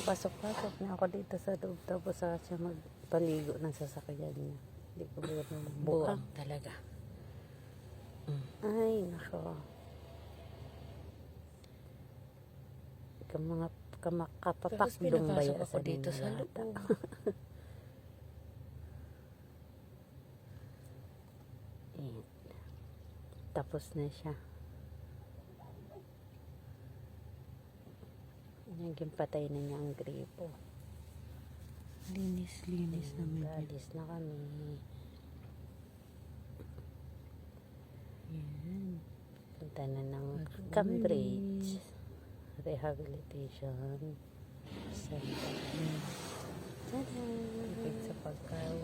Pasok-pasok na ako dito sa loob. Tapos saka siya magpaligo ng sasakyan niya. Hindi ko biro buang talaga. Ay, nako. Mga kapapakdong ba pinapasok ako dito sa loob. Tapos na siya. Naging patay na niya ang gripo. Linis namin. Alis na kami. Yan. Punta na ng Cambridge Rehabilitation Center. Tada! Sa pagkain.